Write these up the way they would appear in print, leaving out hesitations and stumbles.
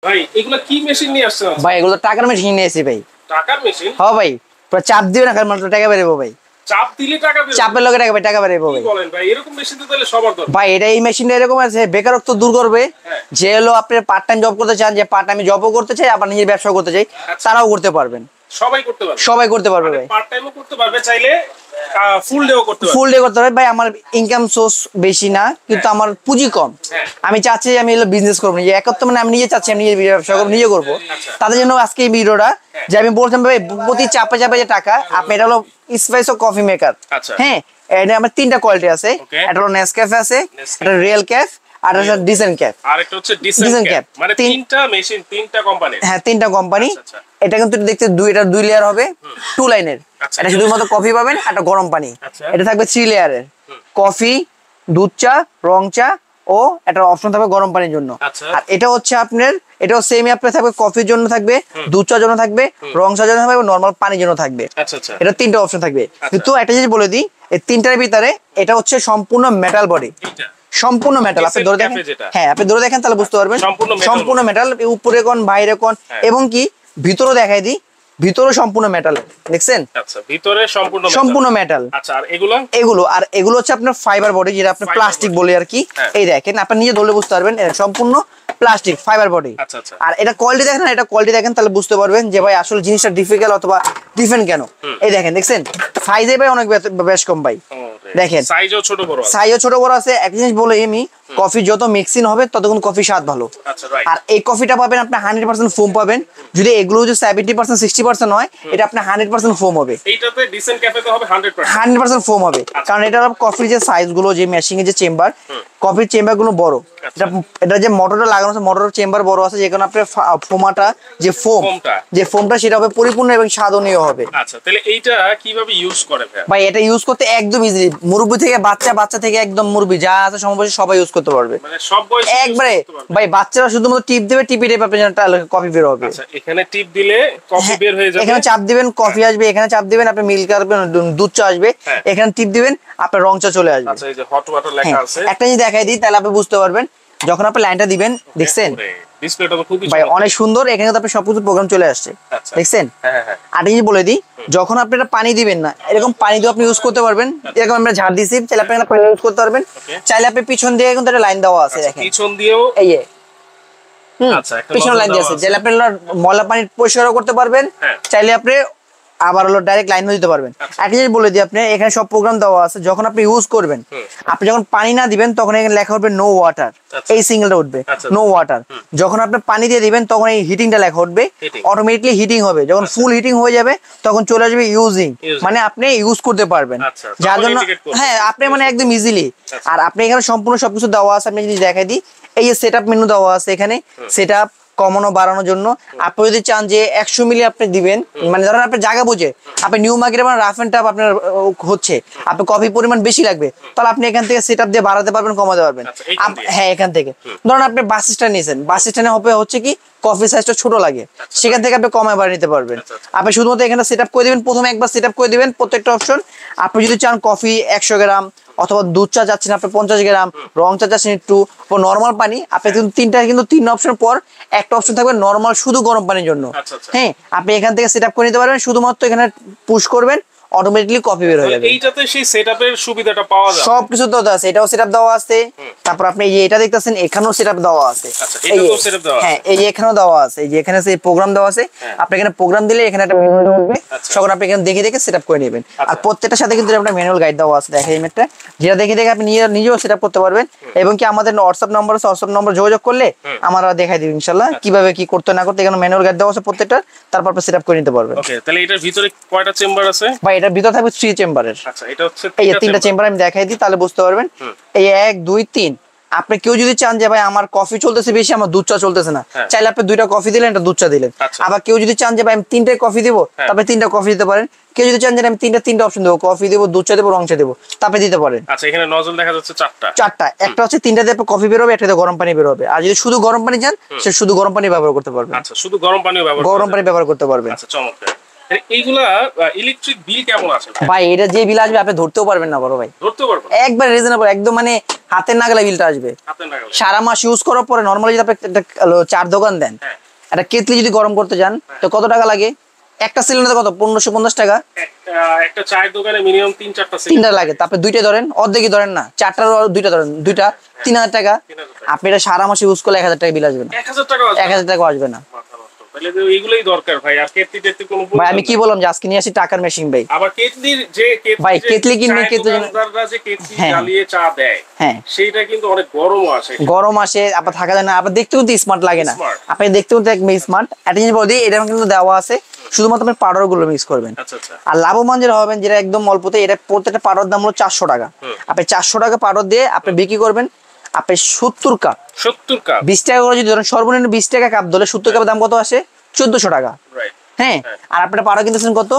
ভাই এগুলা কি মেশিন নিয়ে আসছেন? ভাই এগুলো টাকার মেশিন নিয়ে এসেছি ভাই। টাকার মেশিন? হ্যাঁ ভাই, পুরো চাপ দিবে না, খালি মাত্র টাকা বেরোবো ভাই। চাপ দিলে টাকা বেরোবে? চাপের লগে টাকা বেরোবো ভাই। কি বলেন ভাই, এরকম মেশিন তো তাহলে সবার দরকার। ভাই এটা এই মেশিনটা এরকম আছে, বেকারত্ব দূর করবে। যে হলো আপনি পার্ট টাইম জব করতে চান, যে পার্ট টাইম জবও করতে চাই, আবার নিজের ব্যবসা করতে চাই, তারাও করতে পারবেন। সবাই করতে পারবে? সবাই করতে পারবে ভাই। পার্ট টাইমও করতে পারবে চাইলে, ফুল ডেও করতে পারবে। ফুল ডে করতে পারবে ভাই। আমার ইনকাম সোর্স বেশি না, কিন্তু আমার পুঁজি কম। আমি চাচ্ছি আমি এগুলো বিজনেস করবো, যে একত্র মানে আমি নিজে চাচ্ছি আমি নিজে ব্যবসা করবো, নিজে করবো। তাদের জন্য আজকে এই ভিডিওটা, যে আমি বলতাম ভাই প্রতি চাপে চাপে যে টাকা, আপনি এটা হলো স্পাইসো কফি মেকার। হ্যাঁ, এটা আমার 3টা কোয়ালিটি আছে। এটা হলো নেসক্যাফে আছে, এটা রিয়েল ক্যাফ, আর এটা ডিসেন্ট ক্যাফ, আর একটা হচ্ছে ডিসেন্ট ক্যাফ। মানে 3টা মেশিন, 3টা কোম্পানি। হ্যাঁ 3টা কোম্পানি। এটা কিন্তু দেখতে এটা 2 লেয়ার হবে, 2 লাইনের। এটা শুধুমাত্র কফি পাবেন, একটা গরম পানি। এটা থাকবে 3 লেয়ারের, কফি, দুধ চা, রং চা ও একটা অপশন থাকবে গরম পানির জন্য। আর এটা হচ্ছে আপনার, এটাও সেমই আপনার থাকবে, কফির জন্য থাকবে, দুধ চার জন্য থাকবে, রং চার জন্য থাকবে, নরমাল পানির জন্য থাকবে। এটা 3টা অপশন থাকবে। কিন্তু একটা জিনিস বলে দিই, এই 3টার ভিতরে এটা হচ্ছে সম্পূর্ণ মেটাল বডি, সম্পূর্ণ মেটাল। আপনি ধরে দেখেন, হ্যাঁ আপনি ধরে দেখেন তাহলে বুঝতে পারবেন সম্পূর্ণ মেটাল, উপরে কোন বাইরে কোন, এবং কি ভিতরে দেখাই দিই, ভিতরে সম্পূর্ণ মেটাল। দেখছেন? আচ্ছা, ভিতরে সম্পূর্ণ মেটাল। আচ্ছা, আর এগুলো হচ্ছে আপনার ফাইবার বডি, যেটা আপনি প্লাস্টিক বলে আর কি। এই দেখেন, আপনি নিজে ধরলে বুঝতে পারবেন, এটা সম্পূর্ণ প্লাস্টিক ফাইবার বডি। আর এটা কোয়ালিটি দেখেন, এটা কোয়ালিটি দেখেন, তাহলে বুঝতে পারবেন যে ভাই আসলে জিনিসটা ডিফিকাল্ট অথবা ডিফারেন্ট কেন। এই দেখেন, দেখছেন সাইজে ভাই অনেক বেশ কম ভাই। দেখেন সাইজও ছোট বড় আছে। এক জিনিস বলে আমি, কফি যত মিক্সিং হবে ততক্ষণ কফি স্বাদ ভালো। আর এই কফিটা পাবেন আপনি 100% ফোম পাবেন। যদি এগুলো যদি 70% 60% হয়, এটা আপনি 100% ফোম হবে। এইটাতে ডিসেন্ট ক্যাফেতে হবে 100% ফোম হবে, কারণ এটা কফির যে সাইজ গুলো, যে মেশিং এর যে চেম্বার, কফির চেম্বার গুলো বড়। এটা যে মোটরটা লাগানো আছে, মোটরের চেম্বার বড় আছে, যেখানে আপনার ফোমাটা যে ফোমটা সেটা হবে পরিপূর্ণ এবং স্বাদনীয় হবে। আচ্ছা, তাহলে এইটা কিভাবে ইউজ করে ভাই? এটা ইউজ করতে একদম ইজি, মুরব্বি থেকে বাচ্চা থেকে একদম মুরব্বি যা আছে সমবয়সী সবাই ইউজ করতে পারবে। মানে সব বয়সী একবারে ভাই। বাচ্চারা শুধুমাত্র টিপ দেবে, টিপে আপনি কফি বের হবে। আচ্ছা, এখানে টিপ দিলে কফি বের হয়ে যাবে। এখানে চাপ দিবেন, কফি আসবে। এখানে চাপ দিবেন, আপনি মিল্ক আসবেন, দুধ চা আসবে। এখানে টিপ দিবেন, আপনার রং চা চলে আসবে। আচ্ছা, এই যে হট ওয়াটার লেখা আছে। একটা জিনিস দেখাই দিই, তাহলে আপনি বুঝতে পারবেন। যখন আপনি লাইনটা দিবেন, দেখছেন ডিসপ্লেটা তো খুবই ভাই অনেক সুন্দর। এখানে তো আপনি সবকিছু প্রোগ্রাম চলে আসছে, দেখছেন? আর জিনিস বলে দিই, যখন আপনি এটা পানি দিবেন না, এরকম পানি দিয়ে আপনি ইউজ করতে পারবেন। এরকম আমরা ঝাড় দিছি, চাইলে আপনি পানি ইউজ করতে পারবেন। চাইলে আপনি পিছন দিয়ে কিন্তু একটা লাইন দেওয়া আছে, দেখেন পিছন দিয়েও এই পিছন লাইন দিয়ে আছে। চাইলে আপনি ময়লা পানি পরিষ্কার করতে পারবেন, চাইলে আপনি আবার হলো ডাইরেক্ট লাইন দিতে পারবেন। একটা জিনিস বলে দিই, আপনি এখানে সব প্রোগ্রাম দেওয়া আছে। যখন আপনি ইউজ করবেন, আপনি যখন পানি না দিবেন, তখন এখানে লেখা হবে নো ওয়াটার, এই সিঙ্গেলটা উঠবে নো ওয়াটার। যখন আপনি পানি দিয়ে দিবেন, তখন এই হিটিংটা লেখা উঠবে, অটোমেটিকলি হিটিং হবে। যখন ফুল হিটিং হয়ে যাবে, তখন চলে আসবে ইউজিং, মানে আপনি ইউজ করতে পারবেন। যার জন্য হ্যাঁ আপনি মানে একদম ইজিলি। আর আপনি এখানে সম্পূর্ণ সবকিছু দেওয়া আছে। আপনি যদি দেখাই দিই, এই যে সেটআপ মেনু দেওয়া আছে এখানে, সেটআপ কমানো বাড়ানোর জন্য। আপনি যদি চান যে 100 মিলি আপনি দিবেন, মানে ধরেন আপনি জায়গা বুঝে, আপনি নিউ মার্কেটে রাফ এন্ড টাফ আপনার হচ্ছে, আপনি কফি পরিমাণ বেশি লাগবে, তাহলে আপনি এখান থেকে সেটআপ দিয়ে বাড়াতে পারবেন, কমাতে পারবেন। হ্যাঁ, এখান থেকে ধরেন আপনি বাস স্ট্যান্ড নিয়েছেন, বাস স্ট্যান্ডে হচ্ছে কি কফি সাইজটা ছোট লাগে, সেখান থেকে আপনি কমায় বাড়িয়ে নিতে পারবেন। আপনি শুধুমাত্র এখানে সেটআপ করে দিবেন, প্রথমে একবার সেটআপ করে দিবেন প্রত্যেকটা অপশন। আপনি যদি চান কফি 100 গ্রাম, অথবা দুধ চা যাচ্ছেন আপনি 50 গ্রাম, রং চা যাচ্ছেন একটু, নর্মাল পানি, আপনি কিন্তু তিন অপশন পর একটা অপশন থাকবে নর্মাল শুধু গরম পানির জন্য। হ্যাঁ, আপনি এখান থেকে সেটআপ করে নিতে পারবেন। শুধুমাত্র এখানে পুশ করবেন, অটোমেটিক্যালি কফি বের হয়ে যাবে। এইটাতে সেই সেটআপের সুবিধাটা পাওয়া যায়। সবকিছু তো আছে, এটাও সেটআপ দেওয়া আছে। তারপর আপনি এই যে এটা দেখতেছেন, এখানেও সেটআপ দেওয়া আছে। আচ্ছা, এটাও সেটআপ দেওয়া আছে। হ্যাঁ, এই যে এখানেও দেওয়া আছে, এই যে এখানে সেই প্রোগ্রাম দেওয়া আছে। আপনি এখানে প্রোগ্রাম দিলে এখানে একটা মেনু উঠবে, তখন আপনি এখানে দেখে দেখে সেটআপ করে নেবেন। আর প্রত্যেকটার সাথে কিন্তু একটা ম্যানুয়াল গাইড দেওয়া আছে, দেখেন এই ম্যাটটা, যেটা দেখে দেখে আপনি নিজেও সেটআপ করতে পারবেন। এবং কি আমাদের হোয়াটসঅ্যাপ নাম্বার আছে, হোয়াটসঅ্যাপ নাম্বার যোগাযোগ করলে আমরা দেখাই দিব ইনশাআল্লাহ কিভাবে কি করতে না করতে। এখানে ম্যানুয়াল গাইড দেওয়া আছে প্রত্যেকটা, তারপর আপনি সেটআপ করে নিতে পারবেন। ওকে, তাহলে এটার ভিতরে কয়টা চেম্বার আছে? ভাই এটার ভিতরে থাকবে 3 চেম্বারের। আচ্ছা, এটা হচ্ছে এই যে 3টা চেম্বার আমি দেখাই দিই, তাহলে বুঝতে পারবেন। এই 1 2 3। আপনি কেউ যদি চান যে ভাই আমার কফি চলতেছে বেশি, আমার দুধ চা চলতেছে না, চাইলে আপনি 2টা কফি দিলেন, একটা দুধ চা দিলেন। আবার কেউ যদি চান যে ভাই আমি 3টাই কফি দিব, তারপরে 3টা কফি দিতে পারেন। কেউ যদি চান যে আমি 3টা অপশন দেবো, কফি দেবো, দুধ চা দেবো, রং চা দেবো, তারপরে দিতে পারেন। আচ্ছা, এখানে নজল দেখা যাচ্ছে 4টা। একটা হচ্ছে 3টাতে কফি বের হবে, একটাতে গরম পানি বের হবে। আর যদি শুধু গরম পানি চান, সে শুধু গরম পানি ব্যবহার করতে পারবেন। আচ্ছা, শুধু গরম পানি ব্যবহার করতে পারবেন। আচ্ছা, চমৎকার। এইগুলা ইলেকট্রিক বিল কেমন আছে ভাই? এটা যে বিল আসবে আপনি ধরতেও পারবেন না বড় ভাই, ধরতে পারবেন একবার রিজনেবল, একদম মানে হাতের নাগালে বিলটা আসবে। সারা মাস ইউজ করার পরে নরমালি যদি আপনি চার দোকান দেন, একটা কেতলি যদি গরম করতে যান তো কত টাকা লাগে? একটা সিলিন্ডার কত? 1550 টাকা। একটা চায়ের দোকানে মিনিমাম 3-4টা তিনটা লাগে, তারপরে দুইটা ধরেন, অর্ধেকই ধরেন না, চারটার দুইটা ধরেন, দুইটা 3000 টাকা। আপনি এটা সারা মাসে ইউজ করলে 1000 টাকা বিল আসবে না, 1000 টাকা আসবে না। এইগুলাই দরকার ভাই। আর কেটলি টেটলি কোনো ভাই আমি কি বললাম যে আজকে নিয়ে আসি টাকার মেশিন ভাই। আবার কেটলির যে ভাই কেটলি কিনবে, কেটলি যে কেটলি জ্বালিয়ে চা দেয়, হ্যাঁ সেইটা কিন্তু অনেক গরম আসে, গরম আসে, আবার থাকা যায় না, আবার দেখতে কিন্তু স্মার্ট লাগে না, আপনি দেখতে কিন্তু একদম স্মার্ট। একটা জিনিস বলি, এটা কিন্তু দেওয়া আছে শুধুমাত্র আপনি পাউডার গুলো মিক্স করবেন। আর লাভবান যেটা হবেন, যেটা একদম অল্পতে, এটা প্রত্যেকটা পাউডার দাম হলো 400 টাকা। আপনি 400 টাকা পাউডার দিয়ে আপনি বিক্রি করবেন, আপনি 70 কাপ 20 টাকা করে যদি ধরেন, সর্বনিম্ন 20 টাকা কাপ ধরলে 70 কাপের দাম কত আসে? 1400 টাকা। হ্যাঁ, আর আপনার পাউডার কিনতেছেন কত?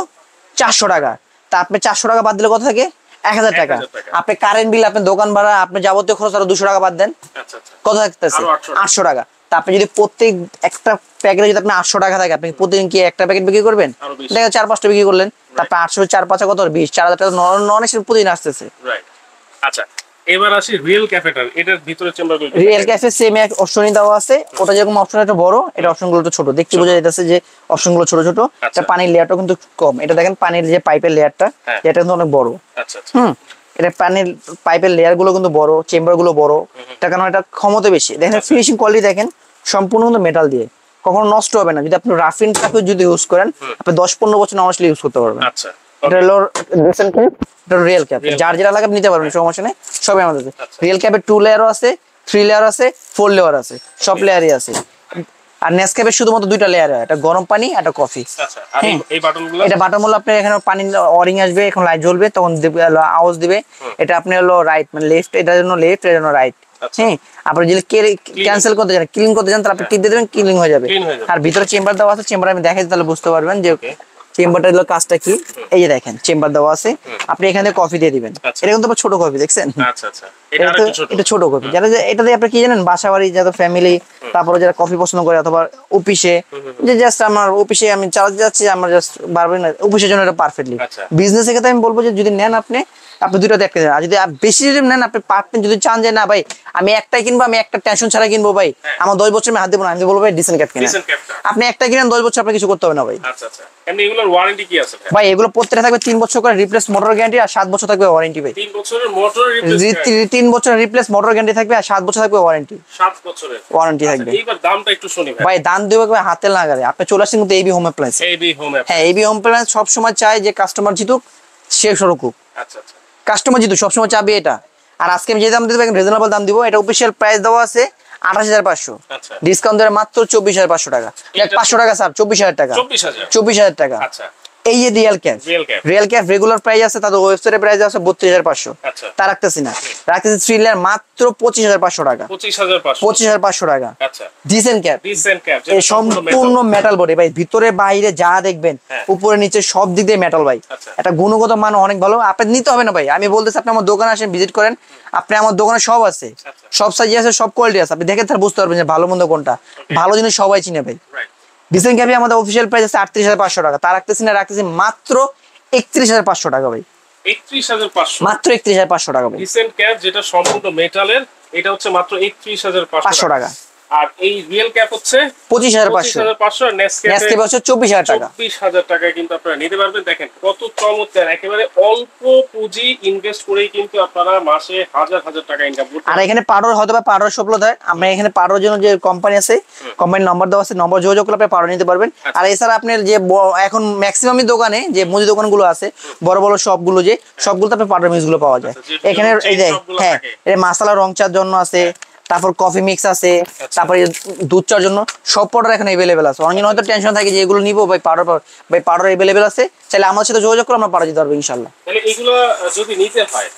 400 টাকা। তা আপনি 400 টাকা বাদ দিলে কত থাকে? 1000 টাকা। আপনি কারেন্ট বিল, আপনার দোকান ভাড়া, আপনার যাবতীয় খরচ আরো 200 টাকা বাদ দেন, কত থাকতেছে? 800 টাকা। তা আপনি যদি প্রত্যেক একটা প্যাকেটে যদি আপনি 800 টাকা থাকে, আপনি প্রতিদিন কি একটা প্যাকেট বিক্রি করবেন? দেখা 4-5টা বিক্রি করলেন, তারপর 800 4-5 কত? 20 4000 টাকা নন এসে প্রতিদিন আসতেছে। আচ্ছা, এবার আসি রিয়েল ক্যাফেটার। এটার ভিতরে চেম্বারগুলো, রিয়েল ক্যাফে সেম এক অপশনই দেওয়া আছে। ওটা যেরকম অপশন একটা বড়, এটা অপশনগুলো একটু ছোট, দেখতে বোঝা যাচ্ছে যে অপশনগুলো ছোট ছোট। এটা পানির লেয়ারটা কিন্তু কম, এটা দেখেন পানির যে পাইপের লেয়ারটা, এটা কিন্তু অনেক বড়। এটা পানির পাইপের লেয়ার গুলো কিন্তু বড়, চেম্বার গুলো বড়, এটা কারণ এটা ক্ষমতা বেশি। দেখেন ফিনিশিং কোয়ালিটি দেখেন, সম্পূর্ণ কিন্তু মেটাল দিয়ে, কখনো নষ্ট হবে না। যদি আপনি রাফিন টাইপের যদি ইউজ করেন, আপনি 10-15 বছর নর্মালি ইউজ করতে পারবেন। এটা হলো রিসেন্ট ক্যাপ, এটা রিয়েল ক্যাপ, যার যেটা লাগে নিতে পারবেন, সমস্যা নেই, সবই আমাদের। রিয়েল ক্যাপের 2 লেয়ারও আছে, 3 লেয়ার আছে, 4 লেয়ার আছে, সব লেয়ারই আছে। আর নেসক্যাফের শুধুমাত্র 2টা লেয়ার হয়, একটা গরম পানি, একটা কফি। এটা বাটন হলো আপনার এখানে পানি অরিং আসবে, এখন লাইট জ্বলবে, তখন আওয়াজ দিবে। এটা আপনি হলো রাইট মানে লেফট, এটার জন্য লেফট, এর জন্য রাইট। হ্যাঁ, আপনি যদি ক্যান্সেল করতে চান, ক্লিন করতে চান, তাহলে আপনি টিপ দিয়ে দেবেন, ক্লিন হয়ে যাবে। আর ভিতরে চেম্বার দেওয়া আছে, চেম্বার আমি দেখাই তাহলে বুঝতে পারবেন যে চেম্বারটার কাজটা কি। এই যে দেখেন চেম্বার দেওয়া আছে, আপনি এখানে কফি দিয়ে দিবেন। এটা কিন্তু ছোট কফি, দেখছেন? এটা ছোট কফি, যারা এটা দিয়ে আপনি কি জানেন, বাসা বাড়ি যারা ফ্যামিলি, তারপরে যারা কফি পছন্দ করে, অথবা অফিসে, যে জাস্ট আমার অফিসে আমি চালাতে যাচ্ছি, আমার জাস্ট বারবার না, অফিসের জন্য এটা পারফেক্টলি। বিজনেসের ক্ষেত্রে আমি বলবো যে যদি নেন আপনি দুইটা দেখতে যান। আর যদি বেশি যদি নেন, আপনি পার্টনার যদি চান যে না ভাই আমি একটাই কিনবো, আমি একটা টেনশন ছাড়া কিনবো ভাই, আমার 10 বছর আমি হাত দেবো না, আমি বলবো ভাই ডিসেন্ট ক্যাপ কিনেন। আপনি একটা কিনেন 10 বছর আপনার কিছু করতে হবে না ভাই। এগুলোর ওয়ারেন্টি কি আছে ভাই? এগুলো প্রত্যেকটা থাকবে 3 বছর করে রিপ্লেস মোটর গ্যারান্টি, আর 7 বছর থাকবে ওয়ারেন্টি ভাই। 3 বছরের মোটর রিপ্লেস, 3 বছরের রিপ্লেস মোটর গ্যারান্টি থাকবে, আর 7 বছর থাকবে ওয়ারেন্টি। 7 বছরের ওয়ারেন্টি থাকবে। এইবার দামটা একটু শুনি ভাই। ভাই দাম দেব হাতে লাগালে, আপনি চলে আসেন কিন্তু এবি হোম অ্যাপ্লায়েন্স। হ্যাঁ, এবি হোম অ্যাপ্লায়েন্স সব সময় চায় যে কাস্টমার জিতুক, সে সরকুক। কাস্টমার জিতুক সবসময় চাবে এটা। আর আজকে আমি যে দাম দিব, রিজনেবল দাম দিব। এটা অফিশিয়াল প্রাইস দেওয়া আছে 28500, ডিসকাউন্ট ধরে মাত্র 24500 টাকা। 500 টাকা স্যার, 24000 টাকা, 24000 টাকা। এই যে রিয়েল ক্যাপ রেগুলার প্রাইস আছে, তাদের ওয়েবসাইটে প্রাইস আছে 32500, তা রাখতেছি না, রাখতেছি 3 লেয়ার মাত্র 25500 টাকা, 25500 টাকা। ডিসেন্ট ক্যাপ, এই সম্পূর্ণ মেটাল বডি ভাই, ভিতরে বাইরে যা দেখবেন, উপরে নিচে সব দিক দিয়ে মেটাল ভাই। এটা গুণগত মান অনেক ভালো, আপনি নিতে হবে না ভাই। আমি বলতেছি আপনি আমার দোকানে আসেন, ভিজিট করেন, আপনি আমার দোকানে সব আছে, সব সাইজ আছে, সব কোয়ালিটি আছে, আপনি দেখে তার বুঝতে পারবেন যে ভালো মন্দ কোনটা। ভালো জিনিস সবাই চিনে ভাই। ডিসেন্ট ক্যাপে আমাদের অফিশিয়াল প্রাইস আছে 38500 টাকা, তা রাখতেছি না, রাখতেছি মাত্র 31500 টাকা ভাই। 31500, মাত্র 31500 টাকা ভাই। ডিসেন্ট ক্যাপ যেটা সম্পূর্ণ মেটালের, এটা হচ্ছে মাত্র 31500 টাকা। আর এই রিয়েল ক্যাপ হচ্ছে 25500, আর নেসক্যাফে হচ্ছে 24000 টাকা। 24000 টাকায় কিন্তু আপনারা নিতে পারবেন। দেখেন কত চমৎকার, একেবারে অল্প পুঁজি ইনভেস্ট করেই কিন্তু আপনারা মাসে হাজার হাজার টাকা ইনকাম করতে পারবেন। আর এখানে পাউডার হয়তো বা পাউডার সপ্লাই দেয়, আমরা এখানে পাউডারের জন্য যে কোম্পানি আছে, কোম্পানির নাম্বার দেওয়া আছে, নম্বর যোগাযোগ করলে আপনি পাউডার নিতে পারবেন। আর এছাড়া আপনার যে এখন ম্যাক্সিমামই দোকানে যে মুদি দোকানগুলো আছে, বড় বড় শপগুলো, যে সবগুলোতে আপনি পাউডার মিক্স গুলো পাওয়া যায়। এখানে এই যে হ্যাঁ, এই মশলা রং চার জন্য আছে, তারপর কফি মিক্স আছে, তারপরে দুধ চার জন্য সব পাউডার এখানে अवेलेबल আছে। অনেকদিন হয়তো টেনশন থাকে যে এগুলো নিবো ভাই, পাউডার ভাই পাউডার अवेलेबल আছে, চাইলে আমার সাথে যোগাযোগ করে আমরা পাউডার দিতে পারবো ইনশাআল্লাহ। তাহলে এগুলো যদি নিতে হয়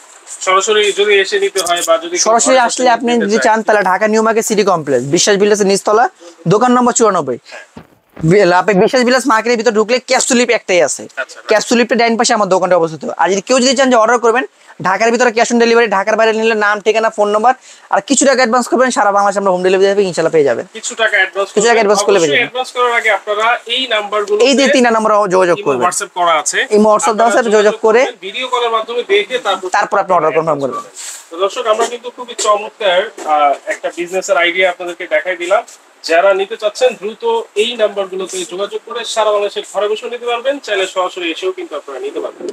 সরাসরি, যদি এসে নিতে হয়, বা যদি সরাসরি আসলে আপনি যদি চান, তাহলে Dhaka new market city complex, বিশ্বাস বিল্ডার্সের নিচতলা, দোকান নম্বর 94। আপনি বিশ্বাস বিলাস মার্কেটের ভিতরে ঢুকলে ক্যাশ স্লিপ একটাই আছে, ক্যাশ স্লিপটা ডাইন পাশে আমার দোকানটা অবস্থিত। আর যদি কেউ যদি চান যে অর্ডার করবেন, ঢাকার ভিতরে ক্যাশ অন ডেলিভারি, ঢাকার বাইরে নিলে নাম, ঠিকানা, ফোন নাম্বার আর কিছু টাকা অ্যাডভান্স করবেন, সারা বাংলাদেশে আমরা হোম ডেলিভারি দেব, ইনশাআল্লাহ পেয়ে যাবেন। কিছু টাকা অ্যাডভান্স করলে পেয়ে যাবেন। অ্যাডভান্স করার আগে আপনারা এই নাম্বারগুলো, এই যে তিনটা নাম্বারে যোগাযোগ করবেন, WhatsApp করা আছে, এই WhatsApp দেওয়া আছে, যোগাযোগ করে ভিডিও কলের মাধ্যমে দেখে তারপর আপনি অর্ডার কনফার্ম করবেন। তো দর্শক, আমরা কিন্তু খুবই চমৎকার একটা বিজনেসের আইডিয়া আপনাদেরকে দেখাই দিলাম। যারা নিতে চাচ্ছেন দ্রুত এই নাম্বারগুলোতে যোগাযোগ করে সারা বাংলাদেশে ঘরে বসে নিতে পারবেন, চাইলে সরাসরি এসেও কিন্তু আপনারা নিতে পারবেন।